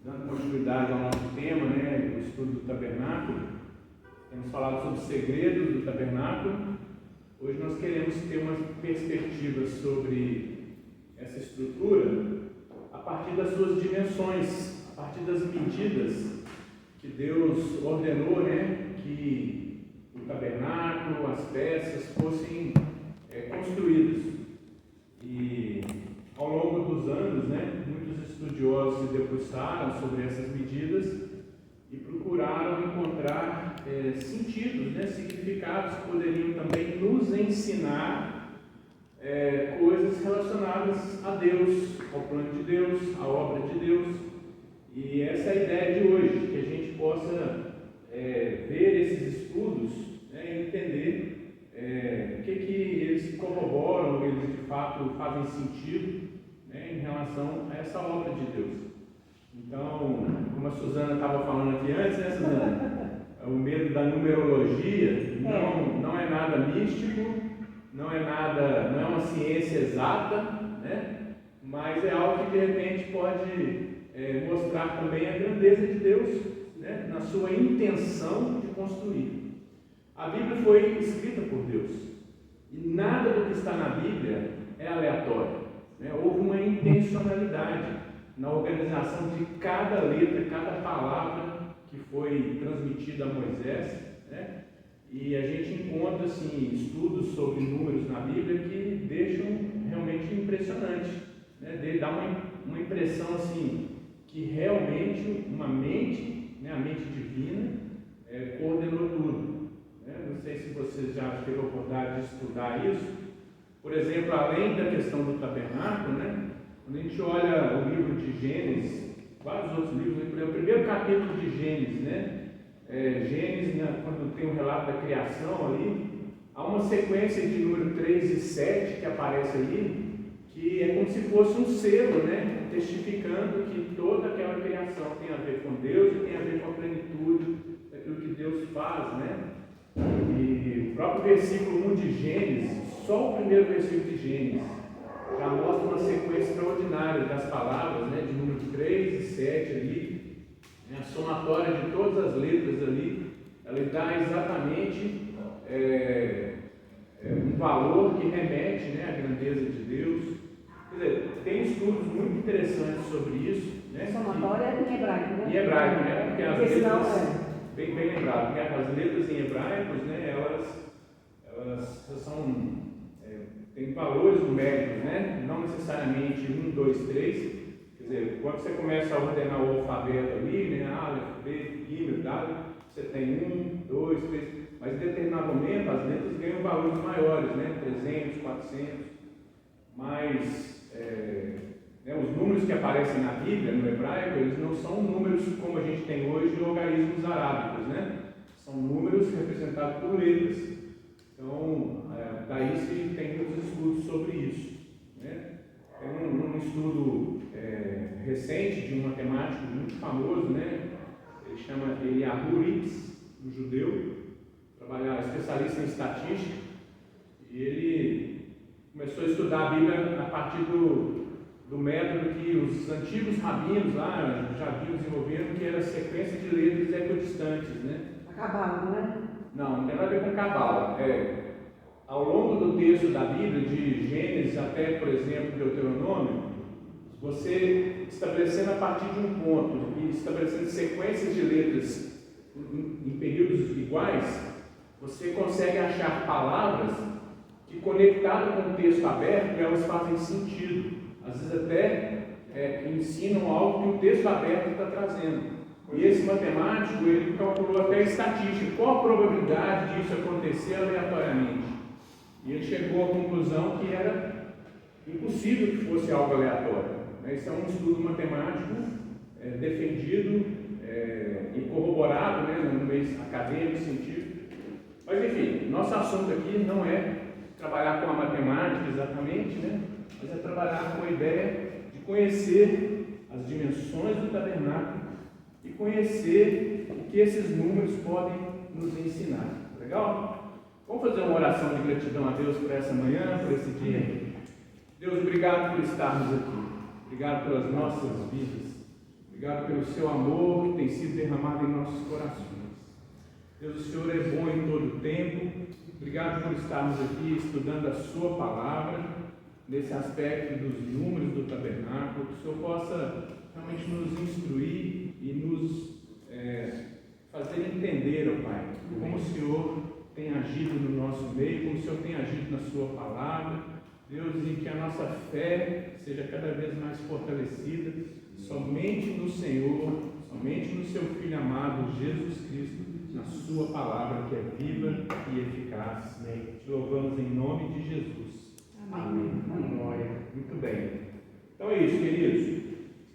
dando continuidade ao nosso tema, né, o estudo do tabernáculo, temos falado sobre os segredos do tabernáculo. Hoje nós queremos ter uma perspectiva sobre essa estrutura a partir das suas dimensões, a partir das medidas que Deus ordenou, né, que o tabernáculo, as peças fossem construídas. E ao longo dos anos, né, muitos estudiosos se debruçaram sobre essas medidas e procuraram encontrar sentidos, né, significados que poderiam também nos ensinar coisas relacionadas a Deus, ao plano de Deus, à obra de Deus. E essa é a ideia de hoje, que a gente possa ver esses estudos, né, e entender o que eles corroboram, eles de fato fazem sentido, né, em relação a essa obra de Deus. Então, como a Suzana estava falando aqui antes, né, Suzana? O medo da numerologia não é nada místico, não é uma ciência exata, né? Mas é algo que de repente pode mostrar também a grandeza de Deus, né, na sua intenção de construir. A Bíblia foi escrita por Deus e nada do que está na Bíblia é aleatório, né? Houve uma intencionalidade na organização de cada letra, cada palavra que foi transmitida a Moisés, né? E a gente encontra assim, estudos sobre números na Bíblia que deixam realmente impressionante, né? Dá uma impressão assim, que realmente uma mente, né, a mente divina, coordenou tudo, né? Não sei se vocês já tiveram a oportunidade de estudar isso. Por exemplo, além da questão do tabernáculo, né? Quando a gente olha o livro de Gênesis, vários outros livros, o primeiro capítulo de Gênesis, né? Gênesis, né, quando tem um relato da criação ali, há uma sequência de número 3 e 7 que aparece ali, que é como se fosse um selo, né? Testificando que toda aquela criação tem a ver com Deus e tem a ver com a plenitude daquilo que Deus faz, né? E o próprio versículo 1 de Gênesis, só o primeiro versículo de Gênesis, já mostra uma sequência extraordinária das palavras, né, de número 3 e 7 ali, né, a somatória de todas as letras ali, ela dá exatamente um valor que remete, né, à grandeza de Deus. Quer dizer, tem estudos muito interessantes sobre isso, né? Somatória é em hebraico, né? Em hebraico, né? Porque as Porque letras, senão bem lembrado, porque as letras em hebraicos, né, elas são tem valores numéricos, né? Não necessariamente 1, 2, 3. Quer dizer, quando você começa a ordenar o alfabeto ali, né? Aleph, B, Gimel, Dalet, você tem 1, 2, 3. Mas em determinado momento as letras ganham valores maiores, né? 300, 400. Mas né, os números que aparecem na Bíblia, no hebraico, eles não são números como a gente tem hoje de logaritmos arábicos, né? São números representados por letras. Então, daí se tem muitos estudos sobre isso, né? Tem um estudo recente de um matemático muito famoso, né? Ele chama Eliyahu Rips, um judeu, especialista em estatística, e ele começou a estudar a Bíblia a partir do método que os antigos rabinos lá já vinham desenvolvendo, que era a sequência de letras equidistantes, né? a cabala, não é? Não tem nada a ver com cabala. Ao longo do texto da Bíblia, de Gênesis até, por exemplo, Deuteronômio, você estabelecendo a partir de um ponto e estabelecendo sequências de letras em períodos iguais, você consegue achar palavras que, conectadas com o texto aberto, elas fazem sentido. Às vezes até ensinam algo que o texto aberto está trazendo. E esse matemático, ele calculou até a estatística, qual a probabilidade disso acontecer aleatoriamente. E ele chegou à conclusão que era impossível que fosse algo aleatório. Esse é um estudo matemático defendido e corroborado, né, no meio acadêmico, científico. Mas enfim, nosso assunto aqui não é trabalhar com a matemática exatamente, né, mas é trabalhar com a ideia de conhecer as dimensões do tabernáculo e conhecer o que esses números podem nos ensinar. Legal? Vamos fazer uma oração de gratidão a Deus por essa manhã, por esse dia. Deus, obrigado por estarmos aqui. Obrigado pelas nossas vidas. Obrigado pelo seu amor que tem sido derramado em nossos corações. Deus, o Senhor é bom em todo o tempo. Obrigado por estarmos aqui estudando a sua palavra, nesse aspecto dos números do tabernáculo, que o Senhor possa realmente nos instruir e nos fazer entender, ó Pai, como o Senhor tem agido no nosso meio, como o Senhor tem agido na sua palavra. Deus, em que a nossa fé seja cada vez mais fortalecida, somente no Senhor, somente no seu Filho amado, Jesus Cristo, na sua palavra que é viva e eficaz. Te louvamos em nome de Jesus. Amém. Glória. Muito bem. Então é isso, queridos.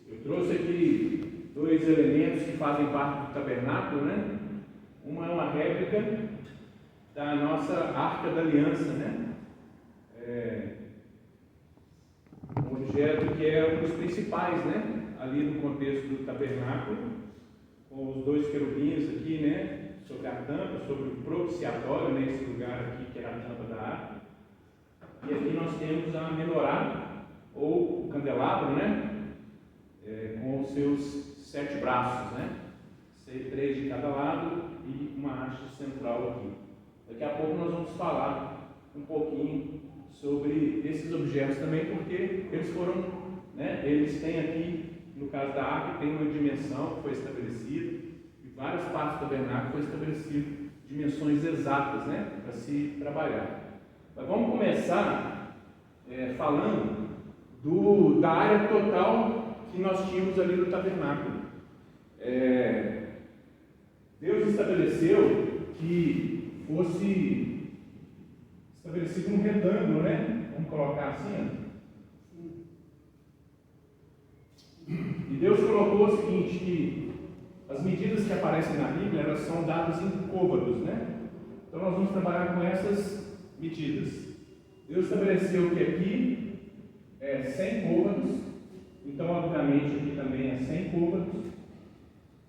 Eu trouxe aqui dois elementos que fazem parte do tabernáculo, né? Uma é uma réplica da nossa Arca da Aliança, né? Um objeto que é um dos principais, né? Ali no contexto do tabernáculo, com os dois querubins aqui, né? Sobre a tampa, sobre o propiciatório, né? Esse lugar aqui que era a tampa da arca. E aqui nós temos a menorá, ou o candelabro, né? Com os seus 7 braços, né? 3 de cada lado e uma haste central aqui. Daqui a pouco nós vamos falar um pouquinho sobre esses objetos também, porque eles foram, né? Eles têm aqui, no caso da arca, tem uma dimensão que foi estabelecida, e várias partes do tabernáculo foi estabelecido dimensões exatas, né? Para se trabalhar. Mas vamos começar falando da área total que nós tínhamos ali no tabernáculo. Deus estabeleceu que fosse estabelecido um retângulo, né? Vamos colocar assim, ó. E Deus colocou o seguinte, que as medidas que aparecem na Bíblia, elas são dadas em côvados, né? Então nós vamos trabalhar com essas medidas. Deus estabeleceu que aqui é 100 côvados, então obviamente aqui também é 100 côvados,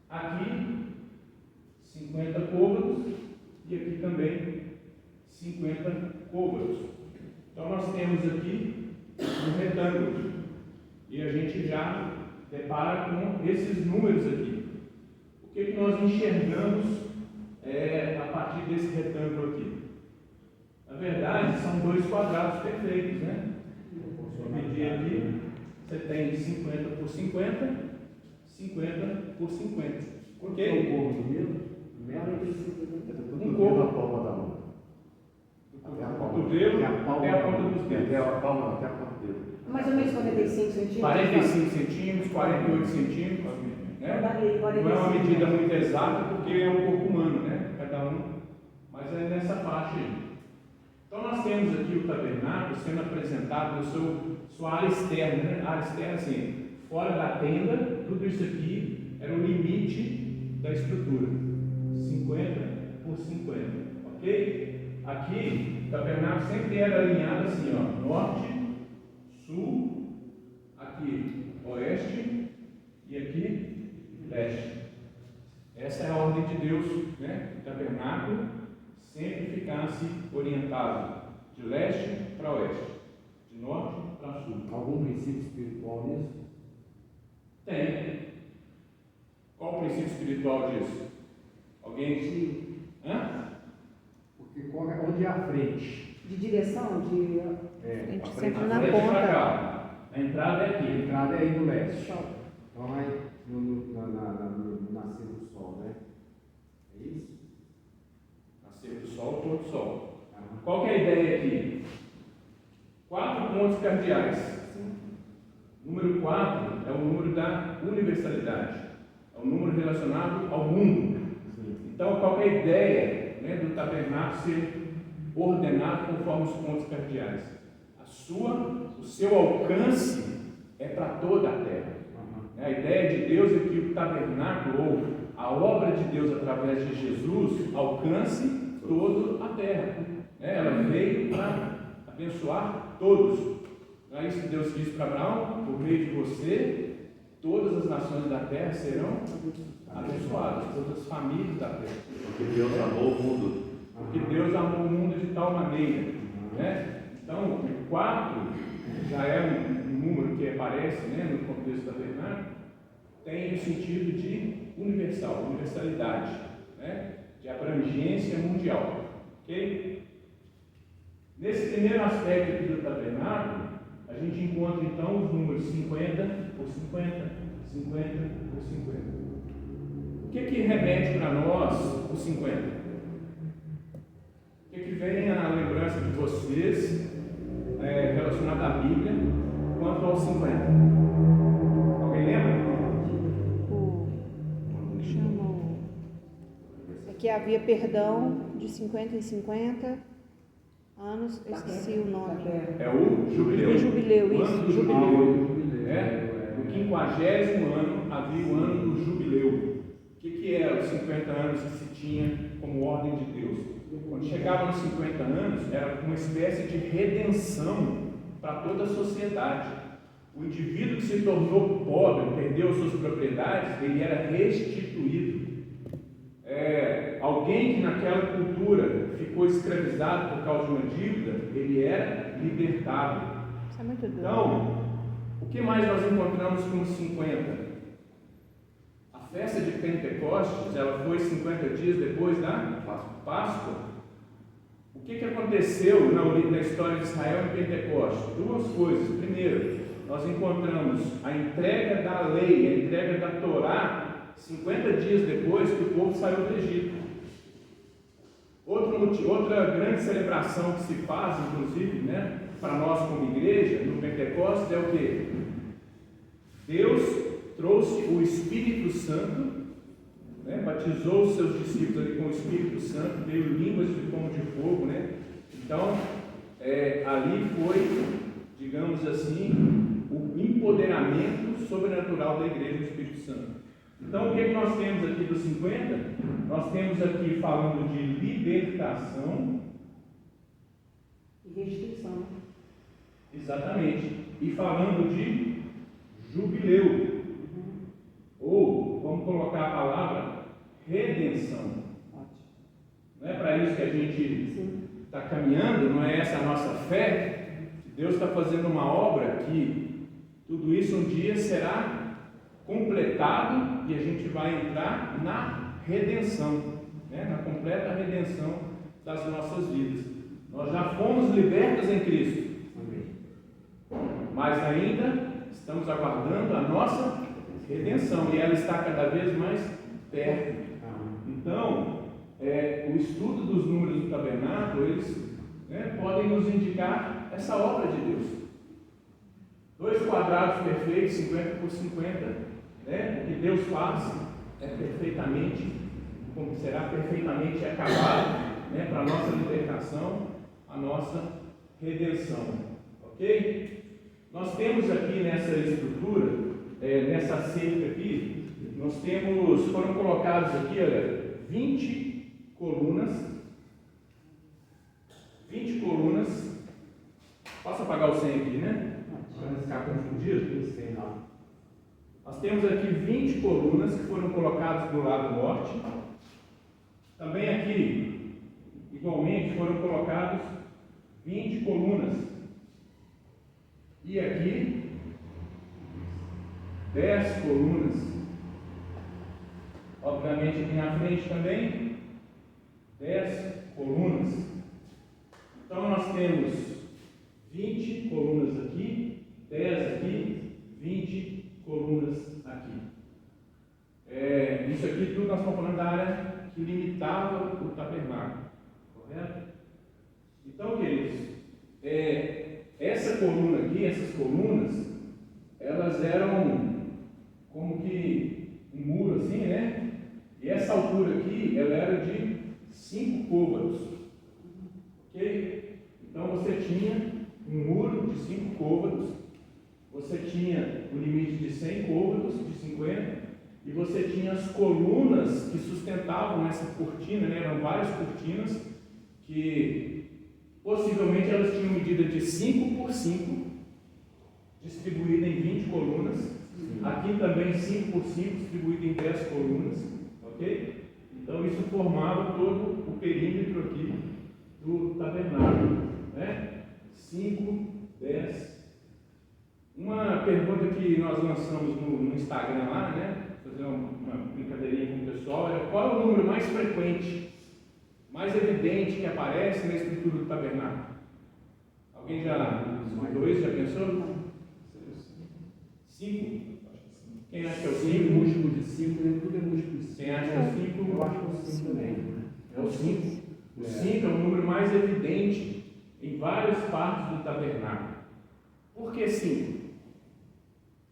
aqui 50 côvados e aqui também 50 côvados. Então nós temos aqui um retângulo e a gente já depara com esses números aqui. O que nós enxergamos a partir desse retângulo aqui? Na verdade, são dois quadrados perfeitos, né? Vou medir aqui, você tem 50 por 50, 50 por 50. Por quê? Um côvado mesmo? Um côvado. A palma da mão. Do cotovelo até a ponta dos dedos. Até a palma, até a ponta do dedo. Mais ou menos 45 centímetros. 45 centímetros, 48 centímetros. Né? Não é uma medida muito exata porque é um corpo humano, né? Cada um. Mas é nessa faixa aí. Então nós temos aqui o tabernáculo sendo apresentado no sua área externa, né? A área externa, assim, fora da tenda, tudo isso aqui era o limite da estrutura. 50 por 50, ok? Aqui, o tabernáculo sempre era alinhado assim, ó, norte, sul, aqui, oeste e aqui, leste. Essa é a ordem de Deus, né? O tabernáculo sempre ficasse orientado de leste para oeste, de norte para sul. Algum princípio espiritual nisso? Tem. Qual o princípio espiritual disso? Alguém? Sim. Hã? Porque onde é a frente? De direção? De... A gente frente, sempre a na frente ponta. Pra cá. A entrada é A aqui. entrada é aí no leste. Então vai no nascer do sol, né? É isso? Nascer do sol, pôr do sol. Aham. Qual que é a ideia aqui? 4 pontos cardeais. Número 4 é o número da universalidade. É um número relacionado ao mundo. Sim. Então, qual que é a ideia, né, do tabernáculo ser ordenado conforme os pontos cardeais? O seu alcance é para toda a terra. Aham. A ideia de Deus é que o tabernáculo, ou a obra de Deus através de Jesus, alcance toda a terra. Ela veio para abençoar todos. Não é isso que Deus disse para Abraão? Por meio de você, todas as nações da terra serão abençoadas, todas as famílias da terra. Porque Deus amou o mundo. Porque Deus amou o mundo de tal maneira. Né? Então, o 4 já é um número que aparece, né, no contexto tabernáculo. tem o sentido de universal, universalidade, né? De abrangência mundial. Ok? Nesse primeiro aspecto aqui do tabernáculo, a gente encontra então os números 50 por 50, 50 por 50. O que remete para nós os 50? O que vem à lembrança de vocês relacionado à Bíblia quanto aos 50? Alguém lembra? É que havia perdão de 50 em 50 anos, eu esqueci o nome. É o jubileu. O jubileu, o isso, ano do jubileu. jubileu. No 50º ano havia o ano do jubileu. O que é os 50 anos que se tinha como ordem de Deus? Quando chegava nos 50 anos, era uma espécie de redenção para toda a sociedade. O indivíduo que se tornou pobre, perdeu suas propriedades, ele era restituído. Alguém que naquela cultura ficou escravizado por causa de uma dívida, ele era libertado. Isso é muito doido. Então, o que mais nós encontramos com os 50? A festa de Pentecostes, ela foi 50 dias depois da Páscoa. O que aconteceu na história de Israel em Pentecostes? Duas coisas. Primeiro, nós encontramos a entrega da lei, a entrega da Torá, 50 dias depois que o povo saiu do Egito. Outra grande celebração que se faz, inclusive, né, para nós como igreja, no Pentecostes, é o quê? Deus trouxe o Espírito Santo, né, batizou os seus discípulos ali com o Espírito Santo, veio línguas como de fogo, né? Então, ali foi, digamos assim, o empoderamento sobrenatural da igreja do Espírito Santo. Então, o que nós temos aqui dos 50? Nós temos aqui falando de libertação E restrição. Exatamente. E falando de jubileu. Ou, vamos colocar a palavra redenção. Não é para isso que a gente está caminhando, não é essa a nossa fé? Deus está fazendo uma obra que tudo isso um dia será completado e a gente vai entrar na redenção, né? Na completa redenção das nossas vidas. Nós já fomos libertos em Cristo, mas ainda estamos aguardando a nossa redenção e ela está cada vez mais perto. Então, o estudo dos números do tabernáculo, eles podem nos indicar essa obra de Deus. 2 quadrados perfeitos, 50 por 50. O que Deus faz será perfeitamente acabado, para a nossa libertação, a nossa redenção. Ok? Nós temos aqui nessa estrutura, nessa cerca aqui, foram colocados aqui, olha, 20 colunas. 20 colunas. Posso apagar o 100 aqui, né? Para não ficar confundido. Nós temos aqui 20 colunas que foram colocadas do lado norte. Também aqui, igualmente, foram colocados 20 colunas. E aqui, 10 colunas. Obviamente, aqui na frente também, 10 colunas. Então, nós temos 20 colunas aqui, 10 aqui, 20 colunas aqui. Isso aqui tudo nós estamos falando da área que limitava o tabernáculo, correto? Então, queridos, essa coluna aqui, essas colunas, elas eram como que um muro assim, né? E essa altura aqui, ela era de 5 côvados, ok? Então você tinha um muro de 5 côvados, você tinha o limite de 100 côvados, de 50, e você tinha as colunas que sustentavam essa cortina, né? Eram várias cortinas que possivelmente elas tinham medida de 5 por 5, distribuída em 20 colunas. Aqui também 5 por 5, distribuída em 10 colunas, ok? Então isso formava todo o perímetro aqui do tabernáculo, né? 5, 10, Uma pergunta que nós lançamos no Instagram lá, né? Fazer uma brincadeirinha com o pessoal, é qual é o número mais frequente, mais evidente que aparece na escritura do tabernáculo? Alguém já estudou isso? Já pensou? 5? Quem acha que é o 5? Múltiplo de 5, tudo é múltiplo de 5. Quem acha que é o 5? Eu acho que é o 5 também. É o 5. O 5 é o número mais evidente em várias partes do tabernáculo. Por que 5?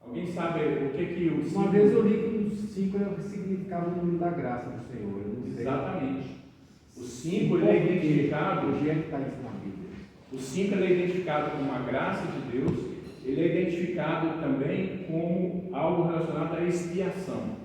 Alguém sabe o que o 5... Uma vez eu li que o 5 significava o número da graça do Senhor. Eu não sei. Exatamente. O 5 ele é identificado... Hoje é que está isso na Bíblia. O 5 ele é identificado como a graça de Deus. Ele é identificado também como algo relacionado à expiação.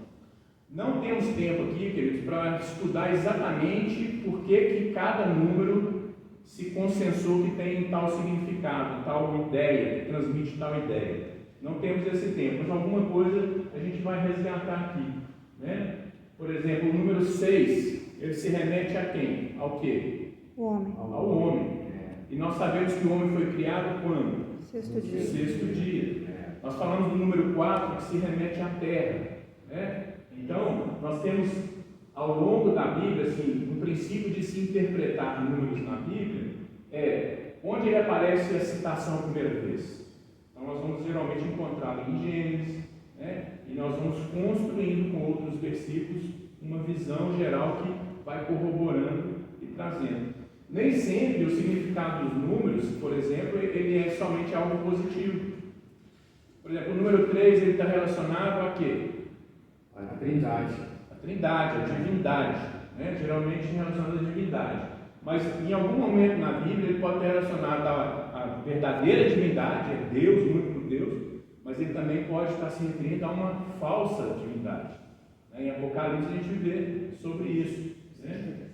Não temos tempo aqui, queridos, para estudar exatamente por que cada número se consensou que tem tal significado, tal ideia, que transmite tal ideia. Não temos esse tempo, mas alguma coisa a gente vai resgatar aqui, né? Por exemplo, o número 6, ele se remete a quem? Ao quê? O homem. Ao homem. E nós sabemos que o homem foi criado quando? Sexto dia. Sexto dia. Nós falamos do número 4, que se remete à terra, né? Então, nós temos ao longo da Bíblia, assim, um princípio de se interpretar números na Bíblia é onde ele aparece a citação a primeira vez. Então, nós vamos geralmente encontrá-lo em Gênesis, né? E nós vamos construindo com outros versículos uma visão geral que vai corroborando e trazendo. Nem sempre o significado dos números, por exemplo, ele é somente algo positivo. Por exemplo, o número 3 ele está relacionado a quê? A Trindade. A Trindade, a divindade, né? Geralmente relacionado à divindade. Mas em algum momento na Bíblia ele pode estar relacionado à verdadeira divindade, é Deus, o único Deus, mas ele também pode estar se referindo a uma falsa divindade. Em Apocalipse a gente vê sobre isso, né?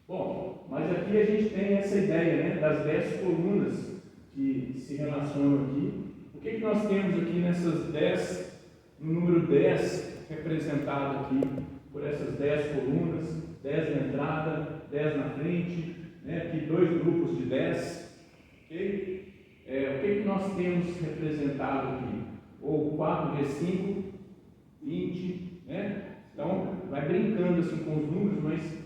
Bom, mas aqui a gente tem essa ideia, né, das 10 colunas que se relacionam aqui. O que nós temos aqui nessas 10, no número 10, representado aqui por essas 10 colunas, 10 na entrada, 10 na frente, né? Aqui 2 grupos de 10, ok? O que nós temos representado aqui? Ou 4 vezes 5, 20, né? Então, vai brincando assim com os números, mas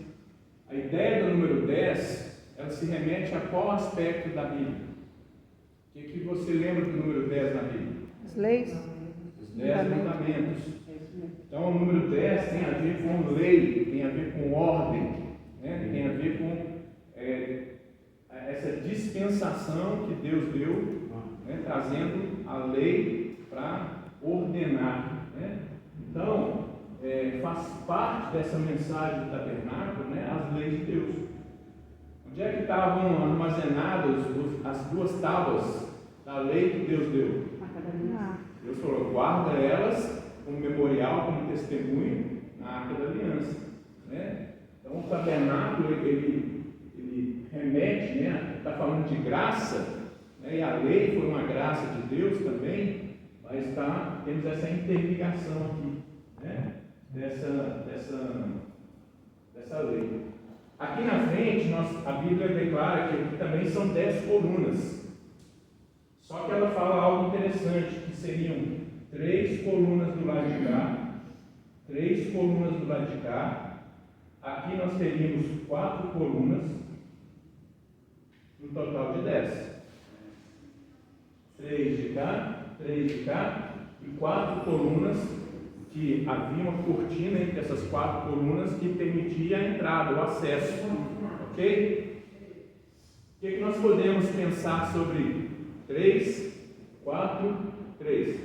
a ideia do número 10, ela se remete a qual aspecto da Bíblia? O que você lembra do número 10 na Bíblia? As leis. Os 10 mandamentos. Então, o número 10 tem a ver com lei, tem a ver com ordem, né? Tem a ver com essa dispensação que Deus deu, né? Trazendo a lei para ordenar, né? Então, faz parte dessa mensagem do tabernáculo, né? As leis de Deus. Onde é que estavam armazenadas as 2 tábuas da lei que Deus deu? Deus falou, guarda elas como memorial, como testemunho na Arca da Aliança, né? Então o tabernáculo ele remete, né? Está falando de graça, né? E a lei foi uma graça de Deus também, mas temos essa interligação aqui, né? Dessa lei. Aqui na frente, a Bíblia declara que também são 10 colunas. Só que ela fala algo interessante, que seriam 3 colunas do lado de cá, 3 colunas do lado de cá. Aqui nós teríamos 4 colunas, no total de 10. 3 de cá e 4 colunas, que havia uma cortina entre essas 4 colunas que permitia a entrada, o acesso. Ok? O que nós podemos pensar sobre 3, 4, 3?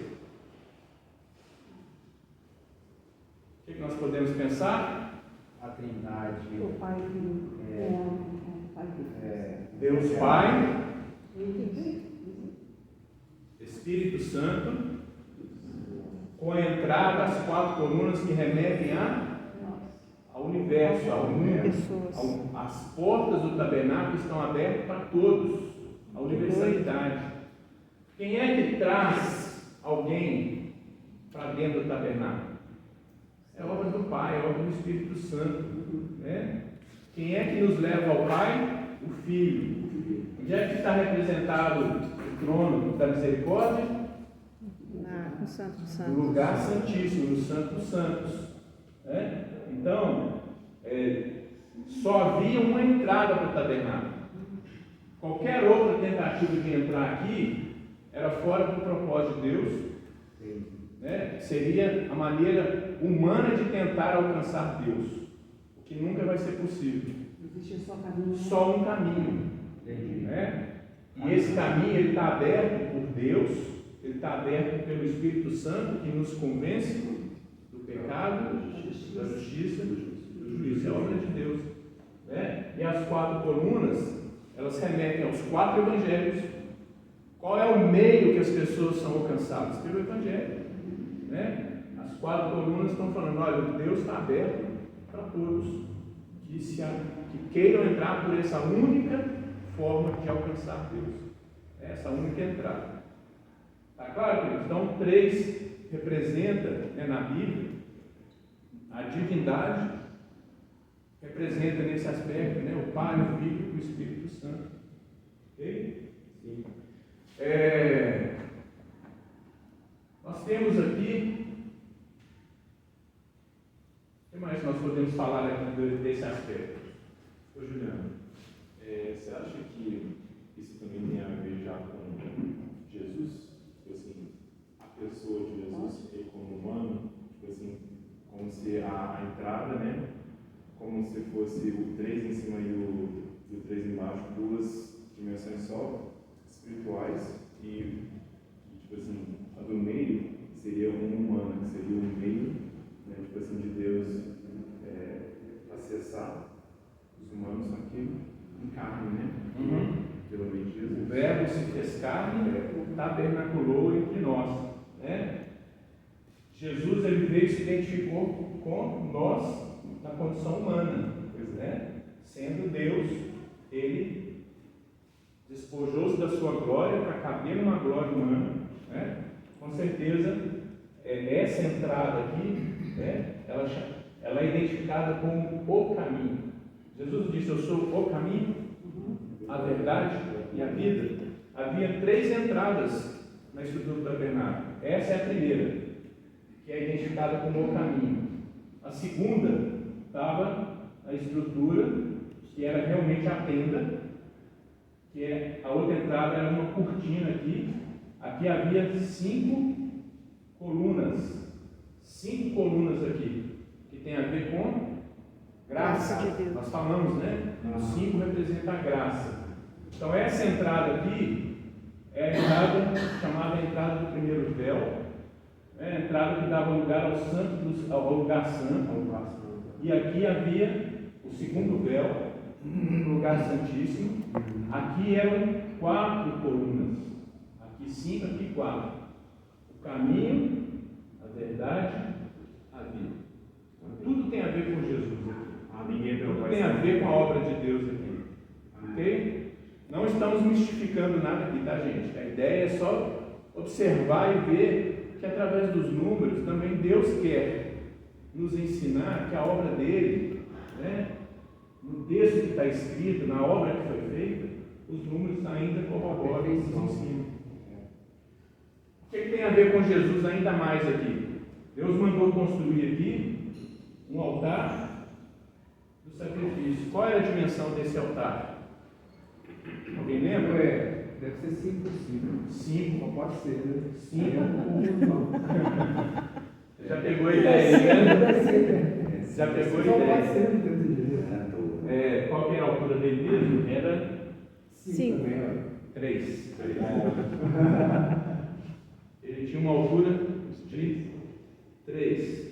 O que nós podemos pensar? A Trindade. O Pai, Deus Pai, Espírito Santo, com a entrada das 4 colunas que remetem ao universo, ao mundo. Pessoas. As portas do tabernáculo estão abertas para todos, a universalidade. Quem é que traz alguém para dentro do tabernáculo? É obra do Pai, é obra do Espírito Santo, né? Quem é que nos leva ao Pai? O Filho. Onde é que está representado o trono da misericórdia? Santo dos no Santos. lugar santíssimo, no Santo dos Santos. Né? Então, só havia uma entrada para o tabernáculo. Qualquer outra tentativa de entrar aqui era fora do propósito de Deus, né? Seria a maneira humana de tentar alcançar Deus, o que nunca vai ser possível. Existe só caminho. Só um caminho, né? E esse caminho ele está aberto por Deus, ele está aberto pelo Espírito Santo que nos convence do pecado, da justiça, do juízo. É obra de Deus, né? E as 4 colunas, elas remetem aos 4 evangelhos. Qual é o meio que as pessoas são alcançadas? Pelo evangelho, né? As 4 colunas estão falando, olha, Deus está aberto para todos que queiram entrar por essa única forma de alcançar Deus, essa única entrada. Está claro, queridos? Então, 3 representa, né, na Bíblia, a divindade, representa nesse aspecto, né, o Pai, o Filho e o Espírito Santo. Ok? Sim. Nós temos aqui, o que mais nós podemos falar aqui desse aspecto? Ô Juliano, você acha que isso também tem a ver já com Jesus? Tipo assim, a pessoa de Jesus como humano, tipo assim, como se a entrada, né? Como se fosse o 3 em cima e o 3 embaixo, 2 dimensões só, espirituais, e tipo assim, a do meio seria uma humana, que seria o meio, né, tipo assim, de Deus acessar os humanos aqui em carne, né? Pelo meio de Jesus. O Verbo se fez carne, tabernaculou entre nós, né? Jesus ele veio e se identificou com nós na condição humana, né? Sendo Deus, ele despojou-se da sua glória para caber numa glória humana, né? Com certeza, essa entrada aqui, né? Ela é identificada como o caminho. Jesus disse, eu sou o caminho, a verdade e a vida. Havia 3 entradas na estrutura do tabernáculo. Essa é a primeira, que é identificada como o caminho. A segunda estava a estrutura, que era realmente a tenda, que a outra entrada era uma cortina aqui. Aqui havia 5 colunas. 5 colunas aqui, que tem a ver com graça. De Deus. Nós falamos, né? O 5 representa a graça. Então essa entrada aqui é a entrada chamada entrada do primeiro véu, né? A entrada que dava lugar ao lugar santo. E aqui havia o segundo véu, no lugar santíssimo. Aqui eram 4 colunas. Aqui 5, aqui 4. O caminho, a verdade, a vida. Tudo tem a ver com Jesus aqui. Tudo tem a ver com a obra de Deus aqui. Ok? Não estamos mistificando nada aqui, tá, gente? A ideia é só observar e ver que através dos números também Deus quer nos ensinar que a obra dele, né, no texto que está escrito, na obra que foi feita, os números ainda corroboram e nos ensinam. O que tem a ver com Jesus ainda mais aqui? Deus mandou construir aqui um altar do sacrifício. Qual era a dimensão desse altar? Alguém lembra? Deve ser 5 por 5. 5. Não pode ser, né? 5. Não. Já pegou a ideia, né? Já pegou a Não pode ideia. ser, não tem jeito. Qual que era a altura dele mesmo? Era 5. 3. Ele tinha uma altura de 3.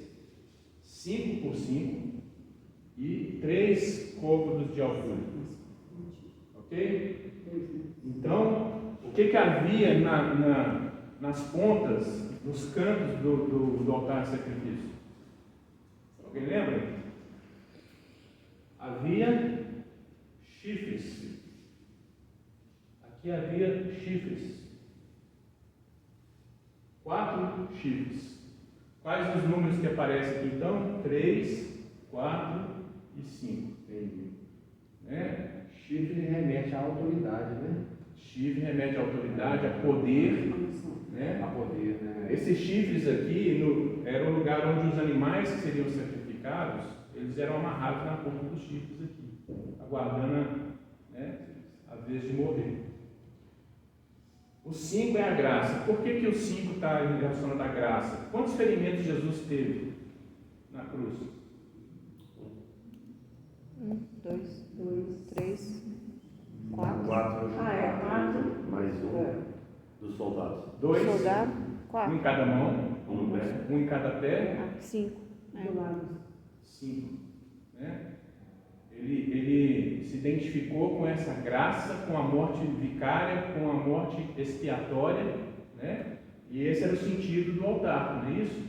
5 por 5 e 3 côvados de altura. Ok? Então, o que havia nas pontas, nos cantos do altar de sacrifício? Alguém lembra? Havia chifres. Aqui havia chifres. 4 chifres. Quais os números que aparecem aqui então? 3, 4 e 5. Entendi. Né? Chifre remete à autoridade, né? Chifre remete à autoridade, a poder, né? A poder, né? Esses chifres aqui era o lugar onde os animais que seriam sacrificados, eles eram amarrados na ponta dos chifres aqui, aguardando, né, a vez de morrer. O 5 é a graça. Por que o 5 está relacionado à graça? Quantos ferimentos Jesus teve na cruz? 1, 2, 3, 4. 4 4. mais um dos soldados. 2, Soldado, um 4. em cada mão, Um no pé. um em cada pé, 5. Do lado. 5. Né? Ele se identificou com essa graça, com a morte vicária, com a morte expiatória, né? E esse era o sentido do altar, não é isso?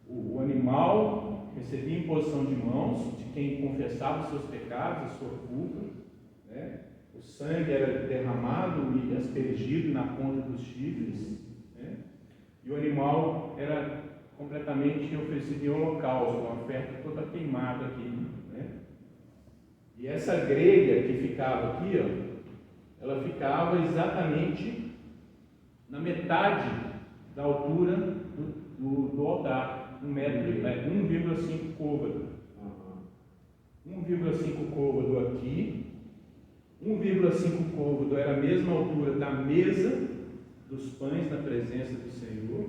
O animal recebia imposição de mãos de quem confessava os seus pecados, a sua culpa, né? O sangue era derramado e aspergido na ponta dos chifres, né? E o animal era completamente oferecido em holocausto, uma oferta toda queimada aqui, né? E essa grelha que ficava aqui, ó, ela ficava exatamente na metade da altura do altar, 1 metro, 1,5 côvado. 1,5 côvado aqui, 1,5 côvado era a mesma altura da mesa dos pães na presença do Senhor,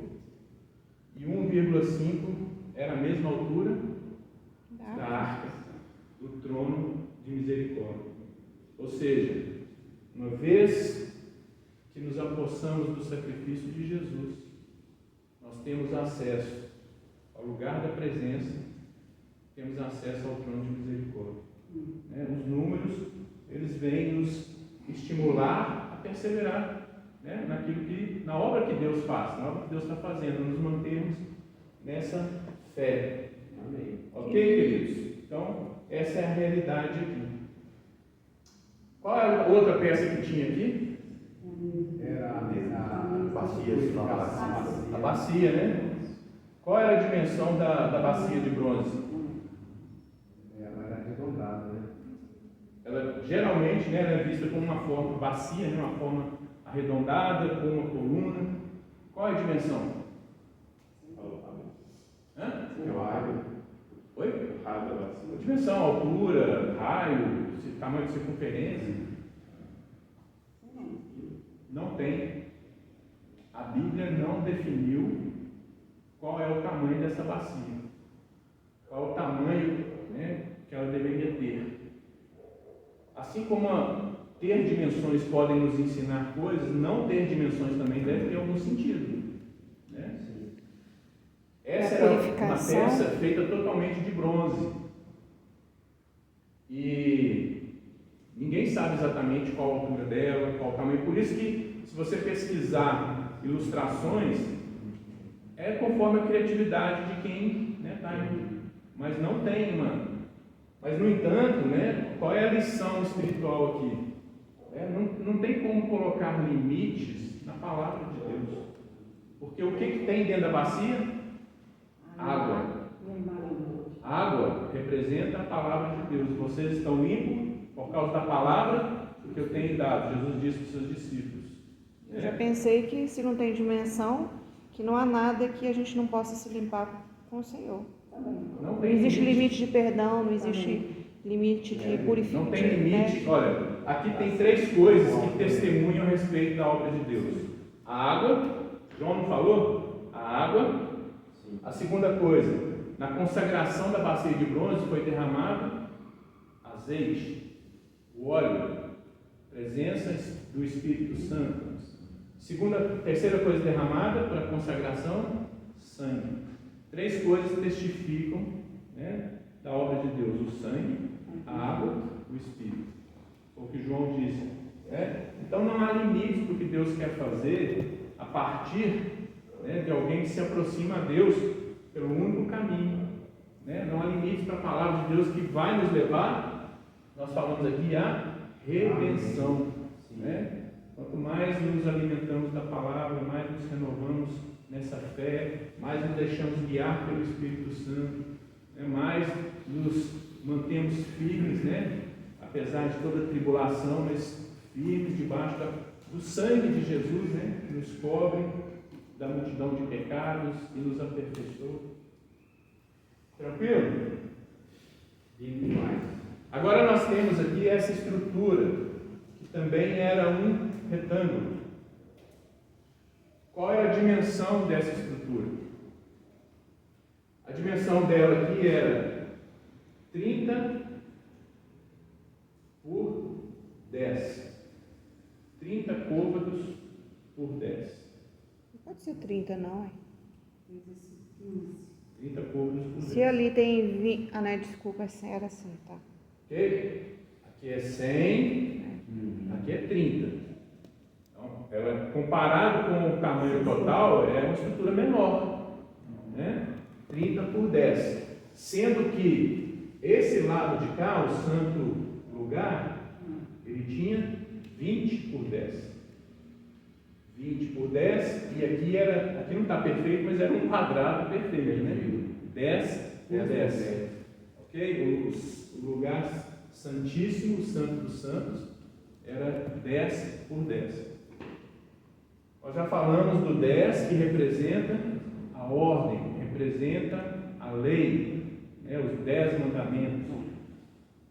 e 1,5 era a mesma altura da arca, do trono de misericórdia. Ou seja, uma vez que nos apossamos do sacrifício de Jesus, nós temos acesso ao lugar da presença, temos acesso ao trono de misericórdia. Os números, eles vêm nos estimular a perseverar, né, na obra que Deus faz, na obra que Deus está fazendo, nos mantermos nessa fé. Amém. Ok, queridos? Então, essa é a realidade aqui. Qual é a outra peça que tinha aqui? Era a Bacia, A bacia, né? Qual era a dimensão da bacia de bronze? Ela era arredondada, né? Ela geralmente, né, ela é vista como uma forma bacia, né, uma forma arredondada, com uma coluna. Qual é a dimensão? Hã? Eu acho. Oi? Raio da bacia. Dimensão, altura, raio, tamanho de circunferência. Não tem. A Bíblia não definiu qual é o tamanho dessa bacia. Qual é o tamanho, né, que ela deveria ter. Assim como ter dimensões podem nos ensinar coisas, não ter dimensões também deve ter algum sentido. Né? Essa era uma peça feita totalmente de bronze. E ninguém sabe exatamente qual a altura dela, qual o tamanho. Por isso que, se você pesquisar ilustrações, é conforme a criatividade de quem está indo. Mas não tem uma. Mas, no entanto, né, qual é a lição espiritual aqui? Não tem como colocar limites na palavra de Deus. Porque o que tem dentro da bacia? Água. Água representa a palavra de Deus. Vocês estão limpos por causa da palavra que eu tenho dado. Jesus disse para os seus discípulos. Eu já pensei que, se não tem dimensão, que não há nada que a gente não possa se limpar com o Senhor. Não existe limite de perdão, não existe limite de purificação. Não tem limite. Olha, aqui tem 3 coisas que testemunham a respeito da obra de Deus. A água, João não falou? A água. A segunda coisa, na consagração da bacia de bronze foi derramado azeite, o óleo, presença do Espírito Santo. Terceira coisa derramada para a consagração, sangue. 3 coisas testificam, né, da obra de Deus: o sangue, a água, o Espírito. Foi o que João disse. Então não há limites para o que Deus quer fazer a partir, né, de alguém que se aproxima a Deus pelo único caminho. Né? Não há limites para a palavra de Deus que vai nos levar, nós falamos aqui, a redenção. Né? Quanto mais nos alimentamos da palavra, mais nos renovamos nessa fé, mais nos deixamos guiar pelo Espírito Santo, né? Mais nos mantemos firmes, né? Apesar de toda tribulação, mas firmes debaixo do sangue de Jesus, né, que nos cobre da multidão de pecados e nos aperfeiçoou. Tranquilo? Demais. Agora nós temos aqui essa estrutura, que também era um retângulo. Qual é a dimensão dessa estrutura? A dimensão dela aqui era 30 por 10. 30 côvados por 10. Não pode ser 30, não, é? 30 côvados por 10. Se ali tem 20... Ah, não, desculpa, era assim, tá? Ok? Aqui é 100, aqui é 30. Então, ela, comparado com o tamanho total, é uma estrutura menor. Né? 30 por 10. Sendo que esse lado de cá, o santo lugar, ele tinha 20 por 10. 20 por 10, e aqui não está perfeito, mas era um quadrado perfeito, né? 10 por 10. Ok? O lugar santíssimo, o santo dos santos, era 10 por 10. Nós já falamos do 10, que representa a ordem, representa a lei, né? Os 10 mandamentos.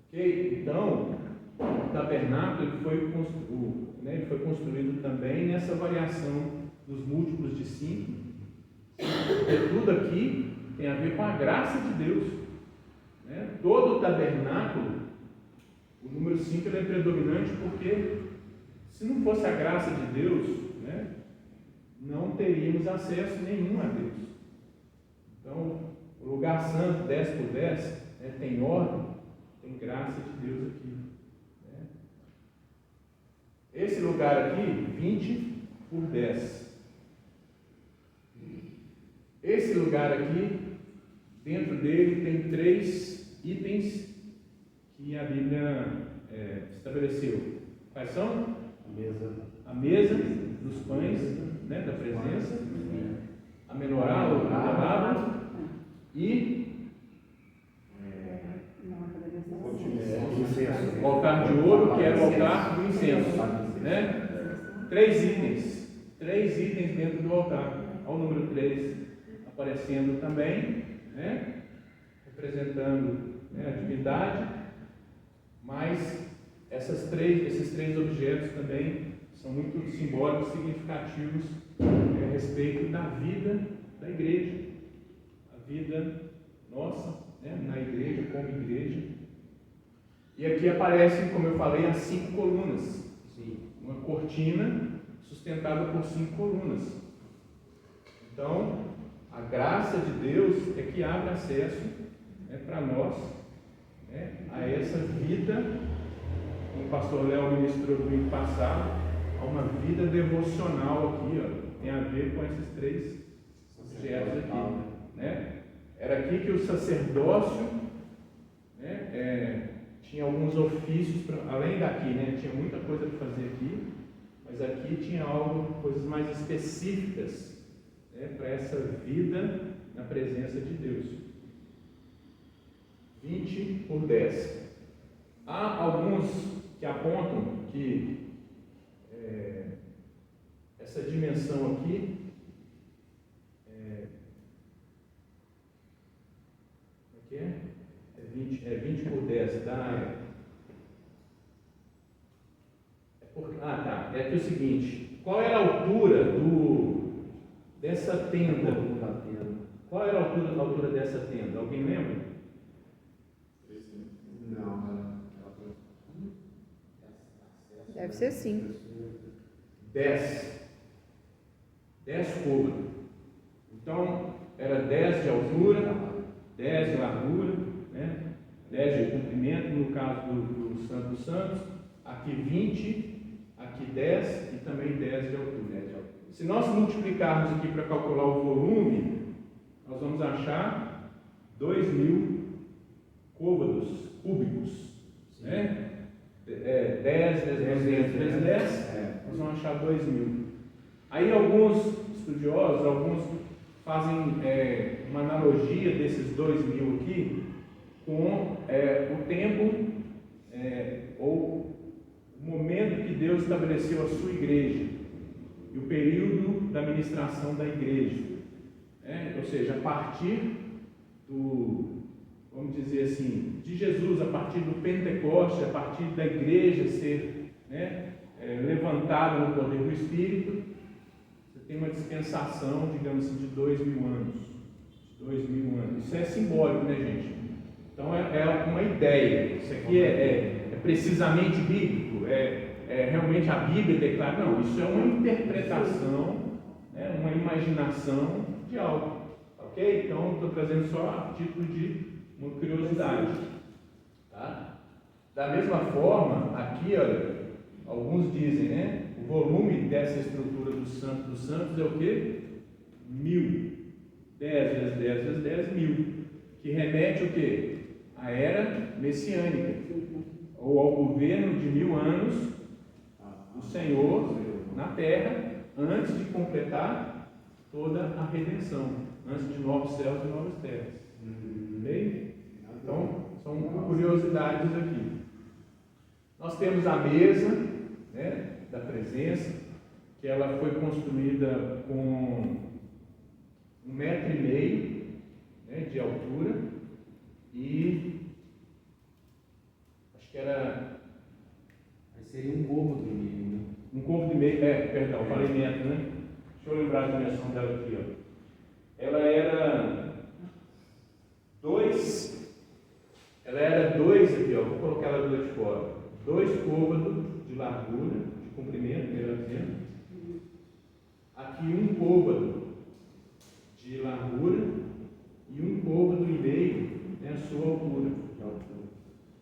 Ok? Então, o tabernáculo ele foi construído também nessa variação dos múltiplos de 5. Tudo aqui tem a ver com a graça de Deus. Né? Todo o tabernáculo, o número 5 é predominante porque, se não fosse a graça de Deus, né, não teríamos acesso nenhum a Deus. Então, o lugar santo 10 por 10, né, tem ordem, tem graça de Deus aqui. Né? Esse lugar aqui, 20 por 10. Esse lugar aqui, dentro dele tem 3 itens que a Bíblia estabeleceu. Quais são? A mesa dos pães, né, da presença, a menorá, o candelabro, e o altar de ouro, que era o altar do incenso. Né? 3 itens dentro do altar. Olha o número 3 aparecendo também, né? Representando, né, a divindade, mas esses três objetos também são muito simbólicos, significativos a respeito da vida da igreja, a vida nossa, né, na igreja, como igreja. E aqui aparecem, como eu falei, as 5 colunas. Uma cortina sustentada por 5 colunas. Então, a graça de Deus é que abre acesso, né, para nós, né, a essa vida, como o pastor Léo ministrou no domingo passado, a uma vida devocional aqui, ó, tem a ver com esses 3 objetos aqui. Né? Era aqui que o sacerdócio, né, tinha alguns ofícios, além daqui, né, tinha muita coisa para fazer aqui, mas aqui tinha coisas mais específicas, né, para essa vida na presença de Deus. 20 por 10. Há alguns que apontam que essa dimensão aqui é 20 por 10 dá. É que é o seguinte: qual era a altura dessa tenda? Qual era a altura dessa tenda? Alguém lembra? Não, Deve ser 5. 10 côvados. Então, era 10 de altura, 10 de largura, né? 10 de comprimento, no caso do Santo dos Santos, aqui 20, aqui 10 e também 10 de altura. Se nós multiplicarmos aqui para calcular o volume, nós vamos achar 2.000 côvados cúbicos, né? 10 vezes 10, nós vamos achar 2.000. Aí alguns estudiosos, alguns fazem uma analogia desses 2.000 aqui com o tempo ou o momento que Deus estabeleceu estabeleceu a sua igreja e o período da ministração da igreja. Ou seja, a partir do, vamos dizer assim, de Jesus, a partir do Pentecoste, a partir da igreja ser levantada no poder do Espírito, você tem uma dispensação, digamos assim, de 2000 anos. 2000 anos. Isso é simbólico, né, gente? Então é uma ideia. Isso aqui é precisamente bíblico, realmente a Bíblia declara. Não, isso é uma interpretação, uma imaginação de algo. Ok? Então estou trazendo só a título de uma curiosidade. Tá? Da mesma forma, aqui, olha, alguns dizem, né? O volume dessa estrutura dos santos é o quê? 1000. 10 vezes 10 vezes 10, 1000. Que remete o quê? A era messiânica, ou ao governo de 1000 anos do Senhor na terra, antes de completar toda a redenção, antes de novos céus e novas terras. Ok? Então, são curiosidades aqui. Nós temos a mesa, da presença, que ela foi construída com 1,5 metro, de altura, e acho que era. Seria um cômodo e meio, né? Um cômodo e meio, perdão, falei metro, né? Deixa eu lembrar a dimensão dela aqui, ó. Ela era 2 aqui, ó. Vou colocar ela do lado de fora. 2 côvados de largura, de comprimento, melhor dizendo. Aqui 1 côvado de largura e 1 côvado e meio, a sua altura.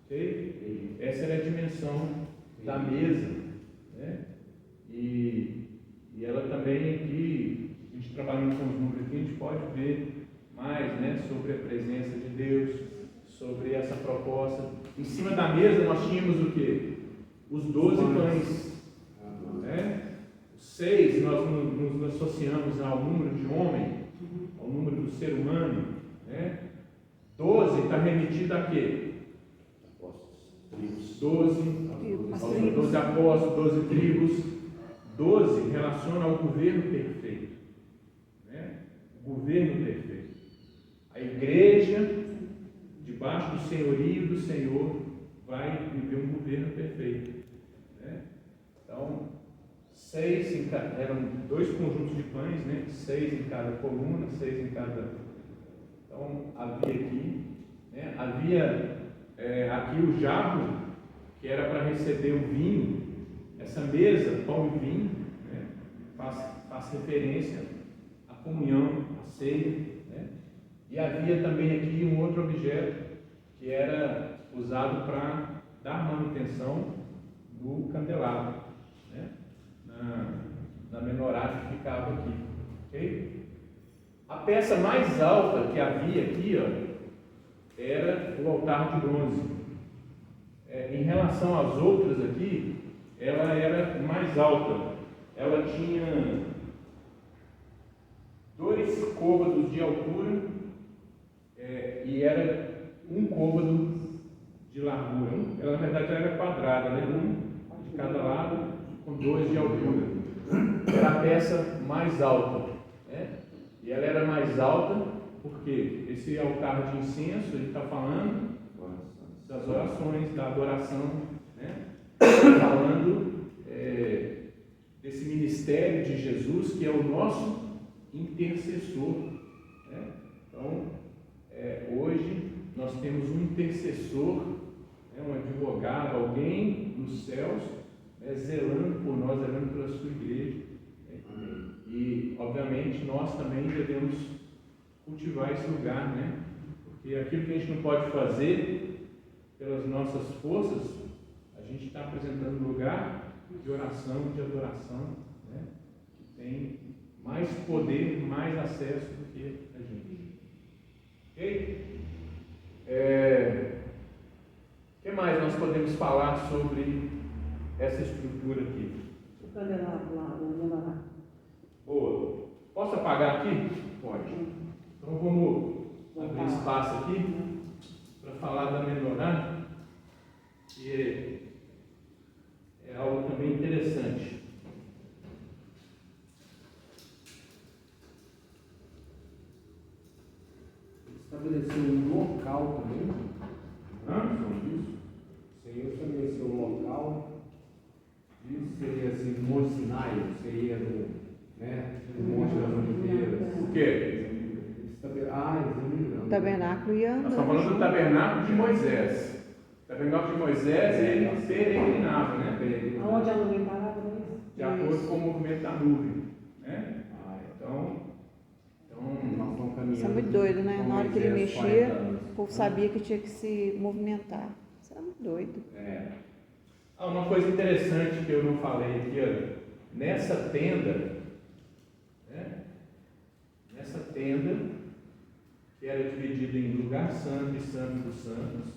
Ok? Essa era a dimensão da mesa, E ela também aqui, a gente trabalhando com os números aqui, a gente pode ver mais, sobre a presença de Deus, sobre essa proposta. Em cima da mesa nós tínhamos o quê? Os 12 pães. Os 6 nós nos associamos ao número de homem, ao número do ser humano. 12 está remetido a quê? Tribos. 12 apóstolos, 12 tribos. 12 relaciona ao governo perfeito. O governo perfeito. A igreja, debaixo do senhorio do Senhor, vai viver um governo perfeito. Então, 6 eram 2 conjuntos de pães, 6 em cada coluna, 6 em cada. Então, havia aqui, havia aqui o jarro, que era para receber o vinho. Essa mesa, pão e vinho, faz referência à comunhão, à ceia. E havia também aqui um outro objeto que era usado para dar manutenção do candelabro, na menorá que ficava aqui. Okay? A peça mais alta que havia aqui, era o altar de bronze. Em relação às outras aqui, ela era mais alta. Ela tinha 2 côvados de altura e era 1 côvado de largura. Ela, na verdade, era quadrada, 1 de cada lado, com 2 de altura. Era a peça mais alta. E ela era mais alta porque esse altar de incenso, ele está falando das orações, da adoração, falando desse ministério de Jesus, que é o nosso intercessor. Então, hoje nós temos um intercessor, um advogado, alguém nos céus, zelando por nós, zelando pela sua igreja. E, obviamente, nós também devemos cultivar esse lugar, porque aquilo que a gente não pode fazer pelas nossas forças, a gente está apresentando um lugar de oração, de adoração, que tem mais poder, mais acesso do que a gente. Ok? O que mais nós podemos falar sobre essa estrutura aqui? O candelabro lá, o menorá. Boa. Posso apagar aqui? Pode. Então vamos abrir espaço aqui para falar da menorá, que é algo também interessante. tabernáculo ia Nós andando estamos falando do junto. tabernáculo de Moisés. O tabernáculo de Moisés, ele peregrinava, né? Aonde a nuvem parava, não é isso? De acordo com o movimento da nuvem, né? Então, Nós estamos caminhando. Isso é muito doido, né? com Na hora que ele Moisés, mexia, 40 anos. o povo sabia que tinha que se movimentar. Isso era muito doido. uma coisa interessante que eu não falei aqui, olha, nessa tenda, né? Nessa tenda, que era dividida em lugar santo e santo dos santos,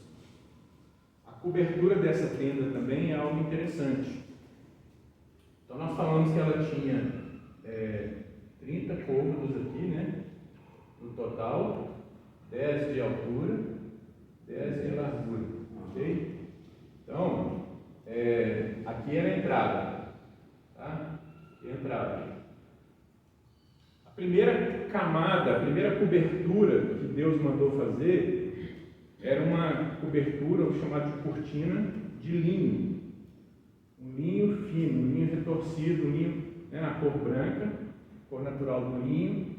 a cobertura dessa tenda também é algo interessante. Então nós falamos que ela tinha 30 côvados aqui, né? No total, 10 de altura, 10 de largura, ok? Então, aqui era a entrada, tá? Aqui é a entrada. A primeira camada, a primeira cobertura que Deus mandou fazer era uma cobertura chamada de cortina de linho. Um linho fino, um linho retorcido, um linho, né, na cor branca, cor natural do linho,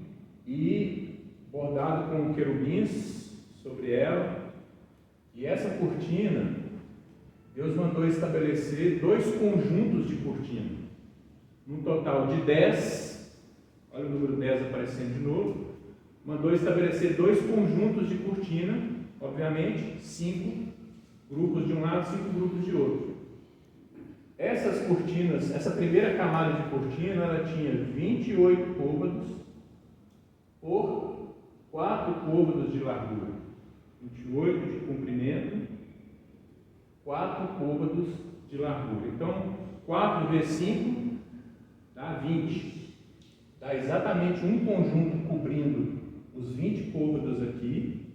e bordado com querubins sobre ela. E essa cortina, Deus mandou estabelecer 2 conjuntos de cortina, num total de 10, olha o número 10 aparecendo de novo, mandou estabelecer 2 conjuntos de cortina, obviamente, 5 grupos de um lado, 5 grupos de outro. Essas cortinas, essa primeira camada de cortina, ela tinha 28 côvados por 4 côvados de largura, 28 de comprimento, 4 côvados de largura. Então, 4 vezes 5 dá 20. Dá exatamente um conjunto cobrindo os 20 côvados aqui